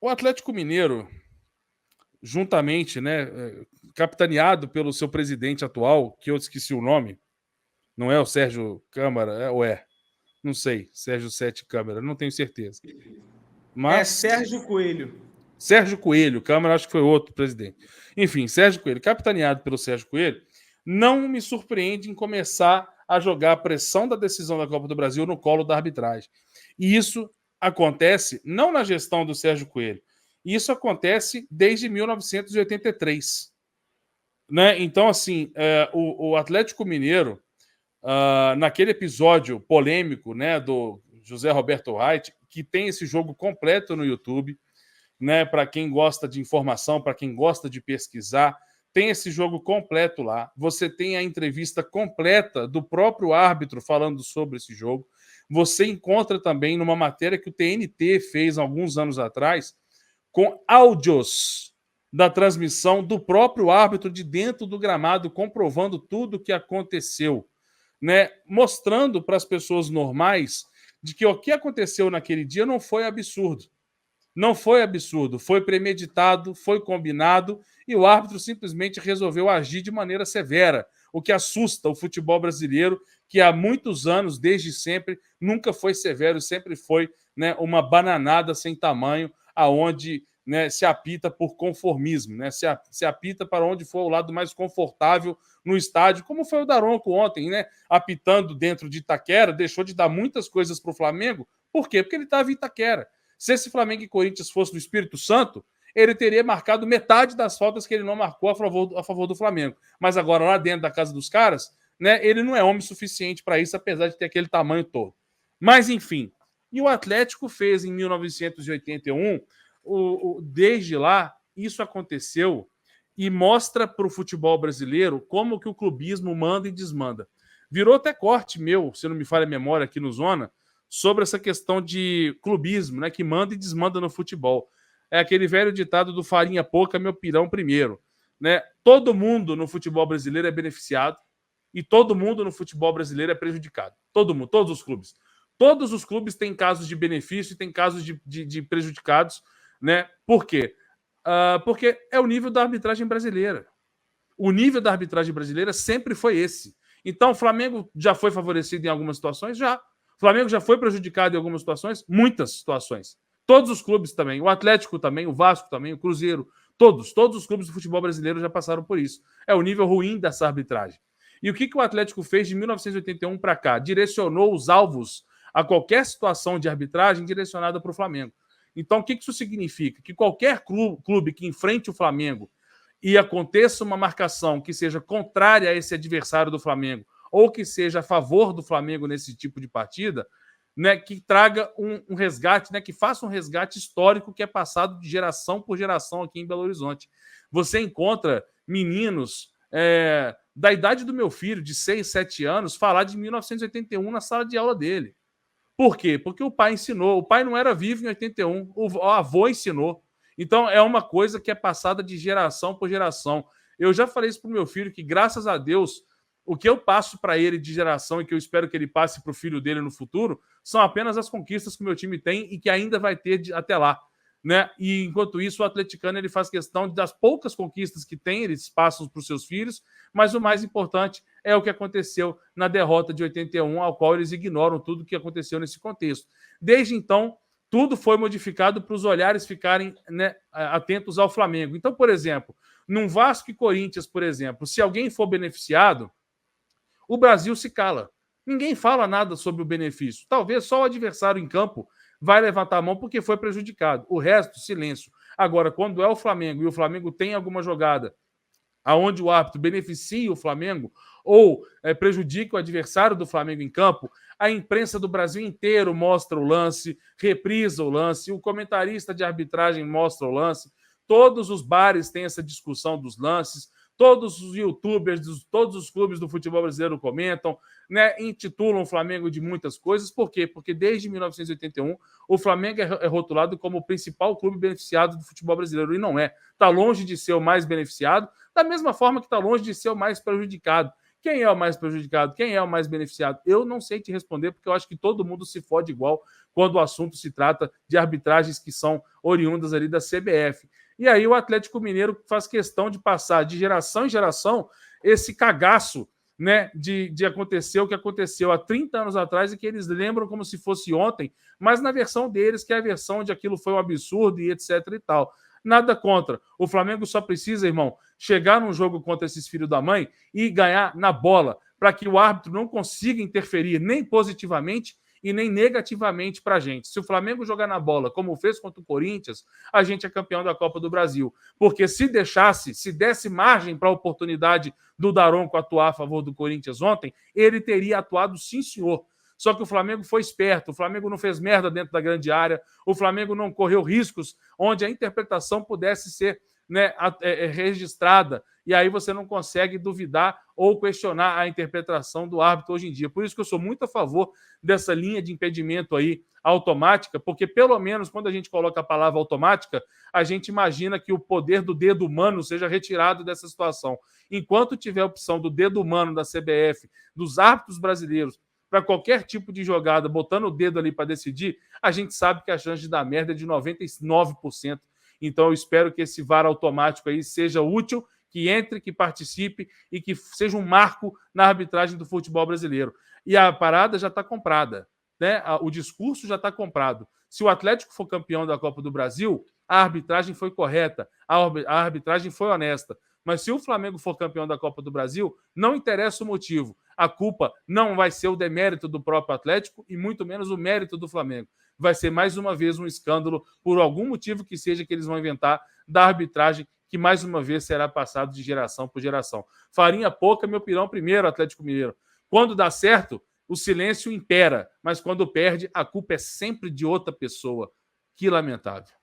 O Atlético Mineiro, juntamente, né, capitaneado pelo seu presidente atual, que eu esqueci o nome, não é o Sérgio Câmara, ou é? Não sei, Sérgio Sete Câmara, não tenho certeza. É Mas Sérgio Coelho. Sérgio Coelho, Câmara acho que foi outro presidente. Enfim, Sérgio Coelho, capitaneado pelo Sérgio Coelho, não me surpreende em começar a jogar a pressão da decisão da Copa do Brasil no colo da arbitragem. E isso acontece não na gestão do Sérgio Coelho, isso acontece desde 1983. Né? Então, assim, o Atlético Mineiro, naquele episódio polêmico, né, do José Roberto Reit, que tem esse jogo completo no YouTube, né, para quem gosta de informação, para quem gosta de pesquisar, tem esse jogo completo lá. Você tem a entrevista completa do próprio árbitro falando sobre esse jogo. Você encontra também numa matéria que o TNT fez alguns anos atrás, com áudios da transmissão do próprio árbitro de dentro do gramado, comprovando tudo o que aconteceu, né? Mostrando para as pessoas normais de que o que aconteceu naquele dia não foi absurdo. Não foi absurdo, foi premeditado, foi combinado e o árbitro simplesmente resolveu agir de maneira severa, o que assusta o futebol brasileiro, que há muitos anos, desde sempre, nunca foi severo, sempre foi, né, uma bananada sem tamanho, aonde, né, se apita por conformismo, né, se apita para onde for o lado mais confortável no estádio, como foi o Daronco ontem, né, apitando dentro de Itaquera, deixou de dar muitas coisas para o Flamengo. Por quê? Porque ele estava em Itaquera. Se esse Flamengo e Corinthians fosse no Espírito Santo, ele teria marcado metade das faltas que ele não marcou a favor do Flamengo. Mas agora, lá dentro da casa dos caras, né, ele não é homem suficiente para isso, apesar de ter aquele tamanho todo. Mas, enfim. E o Atlético fez em 1981, desde lá, isso aconteceu e mostra para o futebol brasileiro como que o clubismo manda e desmanda. Virou até corte meu, se não me falha a memória, aqui no Zona, sobre essa questão de clubismo, né, que manda e desmanda no futebol. É aquele velho ditado do farinha pouca, meu pirão primeiro. Né? Todo mundo no futebol brasileiro é beneficiado e todo mundo no futebol brasileiro é prejudicado. Todo mundo, todos os clubes. Todos os clubes têm casos de benefício e têm casos de prejudicados. Né? Por quê? Porque é o nível da arbitragem brasileira. O nível da arbitragem brasileira sempre foi esse. Então, o Flamengo já foi favorecido em algumas situações? Já. O Flamengo já foi prejudicado em algumas situações? Muitas situações. Todos os clubes também. O Atlético também, o Vasco também, o Cruzeiro. Todos os clubes do futebol brasileiro já passaram por isso. É o nível ruim dessa arbitragem. E o que o Atlético fez de 1981 para cá? Direcionou os alvos a qualquer situação de arbitragem direcionada para o Flamengo. Então, o que isso significa? Que qualquer clube que enfrente o Flamengo e aconteça uma marcação que seja contrária a esse adversário do Flamengo ou que seja a favor do Flamengo nesse tipo de partida, né, que traga um resgate, né, que faça um resgate histórico que é passado de geração por geração aqui em Belo Horizonte. Você encontra meninos da idade do meu filho, de 6, 7 anos, falar de 1981 na sala de aula dele. Por quê? Porque o pai ensinou. O pai não era vivo em 81, o avô ensinou. Então, é uma coisa que é passada de geração por geração. Eu já falei isso para o meu filho, que graças a Deus, o que eu passo para ele de geração e que eu espero que ele passe para o filho dele no futuro, são apenas as conquistas que o meu time tem e que ainda vai ter até lá. Né? E enquanto isso, o atleticano ele faz questão das poucas conquistas que tem, eles passam para os seus filhos, mas o mais importante é o que aconteceu na derrota de 81, ao qual eles ignoram tudo o que aconteceu nesse contexto. Desde então, tudo foi modificado para os olhares ficarem, né, atentos ao Flamengo. Então, por exemplo, num Vasco e Corinthians, por exemplo, se alguém for beneficiado, o Brasil se cala. Ninguém fala nada sobre o benefício. Talvez só o adversário em campo vai levantar a mão porque foi prejudicado. O resto, silêncio. Agora, quando é o Flamengo e o Flamengo tem alguma jogada aonde o árbitro beneficia o Flamengo ou prejudica o adversário do Flamengo em campo, a imprensa do Brasil inteiro mostra o lance, reprisa o lance, o comentarista de arbitragem mostra o lance, todos os bares têm essa discussão dos lances, todos os youtubers, todos os clubes do futebol brasileiro comentam, né, intitulam o Flamengo de muitas coisas. Por quê? Porque desde 1981 o Flamengo é rotulado como o principal clube beneficiado do futebol brasileiro, e não é. Está longe de ser o mais beneficiado, da mesma forma que está longe de ser o mais prejudicado. Quem é o mais prejudicado? Quem é o mais beneficiado? Eu não sei te responder, porque eu acho que todo mundo se fode igual. quando o assunto se trata de arbitragens que são oriundas ali da CBF. E aí o Atlético Mineiro faz questão de passar de geração em geração esse cagaço, né, de acontecer o que aconteceu há 30 anos atrás e que eles lembram como se fosse ontem, mas na versão deles, que é a versão de aquilo foi um absurdo e etc e tal. Nada contra. O Flamengo só precisa, irmão, chegar num jogo contra esses filhos da mãe e ganhar na bola, para que o árbitro não consiga interferir nem positivamente e nem negativamente para a gente. Se o Flamengo jogar na bola, como fez contra o Corinthians, a gente é campeão da Copa do Brasil. Porque se desse margem para a oportunidade do Daronco atuar a favor do Corinthians ontem, ele teria atuado sim, senhor. Só que o Flamengo foi esperto, o Flamengo não fez merda dentro da grande área, o Flamengo não correu riscos onde a interpretação pudesse ser, né, registrada, e aí você não consegue duvidar ou questionar a interpretação do árbitro hoje em dia. Por isso que eu sou muito a favor dessa linha de impedimento aí automática, porque pelo menos quando a gente coloca a palavra automática, a gente imagina que o poder do dedo humano seja retirado dessa situação. Enquanto tiver a opção do dedo humano da CBF, dos árbitros brasileiros, para qualquer tipo de jogada, botando o dedo ali para decidir, a gente sabe que a chance de dar merda é de 99%. Então eu espero que esse VAR automático aí seja útil, que entre, que participe e que seja um marco na arbitragem do futebol brasileiro. E a parada já está comprada, né? O discurso já está comprado. Se o Atlético for campeão da Copa do Brasil, a arbitragem foi correta, a arbitragem foi honesta. Mas se o Flamengo for campeão da Copa do Brasil, não interessa o motivo. A culpa não vai ser o demérito do próprio Atlético e muito menos o mérito do Flamengo. Vai ser mais uma vez um escândalo, por algum motivo que seja que eles vão inventar, da arbitragem, que mais uma vez será passado de geração por geração. Farinha pouca, meu pirão primeiro, Atlético Mineiro. Quando dá certo, o silêncio impera, mas quando perde, a culpa é sempre de outra pessoa. Que lamentável.